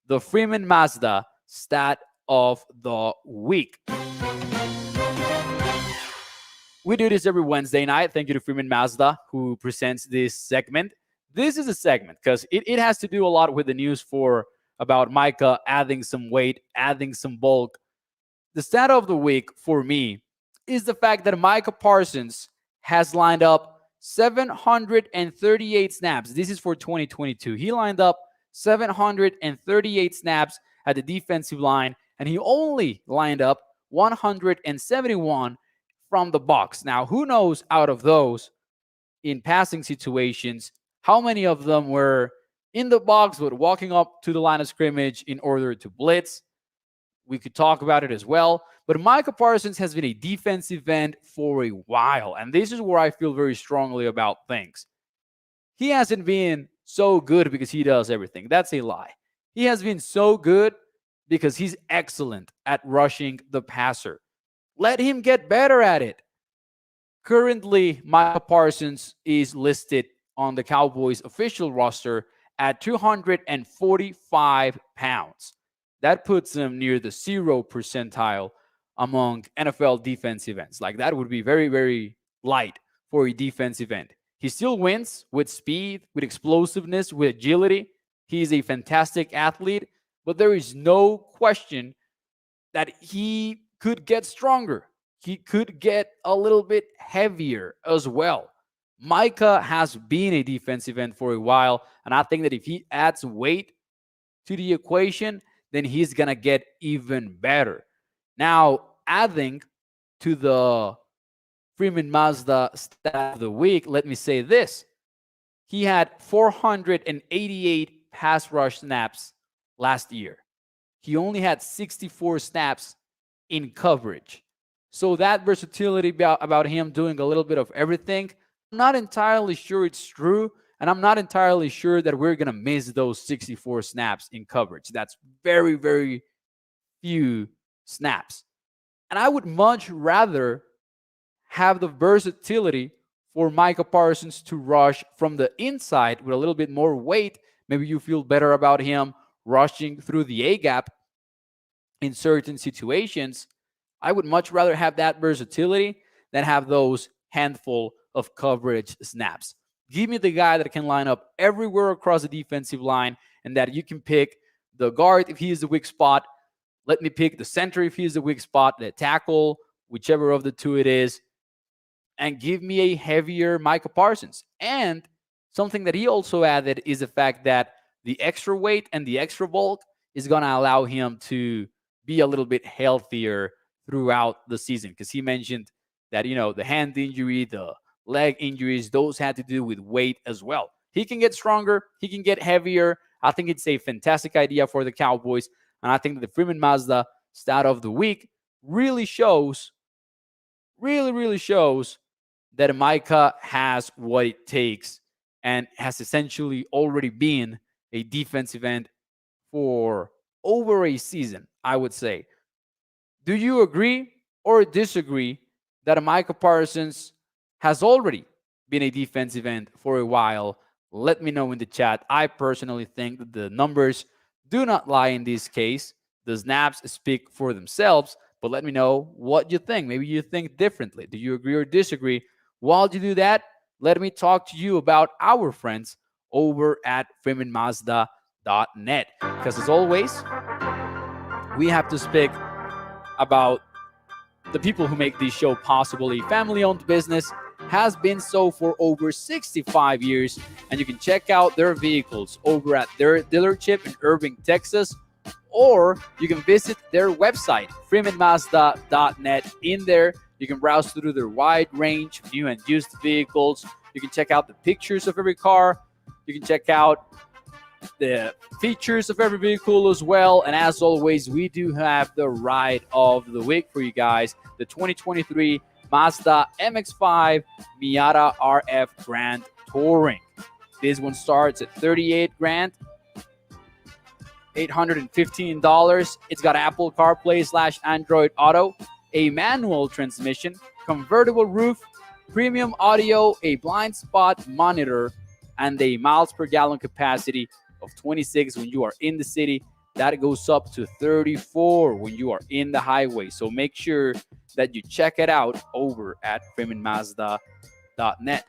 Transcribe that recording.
the Freeman Mazda stat of the week. We do this every Wednesday night. Thank you to Freeman Mazda, who presents this segment. This is a segment because it has to do a lot with the news about Micah adding some weight, adding some bulk. The stat of the week for me is the fact that Micah Parsons has lined up 738 snaps. This is for 2022. He lined up 738 snaps at the defensive line, and he only lined up 171 from the box. Now, who knows out of those in passing situations, how many of them were in the box but walking up to the line of scrimmage in order to blitz? We could talk about it as well. But Micah Parsons has been a defensive end for a while, and this is where I feel very strongly about things. He hasn't been so good because he does everything. That's a lie. He has been so good because he's excellent at rushing the passer. Let him get better at it. Currently, Micah Parsons is listed on the Cowboys official roster at 245 pounds. That puts him near the 0 percentile among NFL defensive ends. Like, that would be very, very light for a defensive end. He still wins with speed, with explosiveness, with agility. He's a fantastic athlete, but there is no question that he could get stronger. He could get a little bit heavier as well. Micah has been a defensive end for a while, and I think that if he adds weight to the equation, then he's going to get even better. Now, adding to the Freeman Mazda stat of the week, let me say this. He had 488 pass rush snaps last year. He only had 64 snaps in coverage. So that versatility about him doing a little bit of everything, I'm not entirely sure it's true. And I'm not entirely sure that we're going to miss those 64 snaps in coverage. That's very, very few snaps. And I would much rather have the versatility for Micah Parsons to rush from the inside with a little bit more weight. Maybe you feel better about him rushing through the A-gap in certain situations. I would much rather have that versatility than have those handful of coverage snaps. Give me the guy that can line up everywhere across the defensive line and that you can pick the guard if he is the weak spot. Let me pick the center if he is the weak spot, the tackle, whichever of the two it is, and give me a heavier Micah Parsons. And something that he also added is the fact that the extra weight and the extra bulk is going to allow him to be a little bit healthier throughout the season, because he mentioned that, the hand injury, the leg injuries, those had to do with weight as well. He can get stronger. He can get heavier. I think it's a fantastic idea for the Cowboys. And I think that the Freeman Mazda stat of the week really shows that Micah has what it takes and has essentially already been a defensive end for over a season, I would say. Do you agree or disagree that Micah Parsons has already been a defensive end for a while? Let me know in the chat. I personally think that the numbers do not lie in this case. The snaps speak for themselves, but let me know what you think. Maybe you think differently. Do you agree or disagree? While you do that, let me talk to you about our friends over at FreemanMazda.net. Because as always, we have to speak about the people who make this show possible. A family-owned business, has been so for over 65 years, and you can check out their vehicles over at their dealership in Irving, Texas, or you can visit their website, FreemanMazda.net. In there, you can browse through their wide range of new and used vehicles. You can check out the pictures of every car. You can check out the features of every vehicle as well. And as always, we do have the ride of the week for you guys, the 2023 Mazda MX-5 Miata RF Grand Touring. This one starts at $38,815. It's got Apple CarPlay / Android Auto, a manual transmission, convertible roof, premium audio, a blind spot monitor, and a miles per gallon capacity of 26 when you are in the city that goes up to 34 when you are in the highway. So make sure that you check it out over at freemanmazda.net.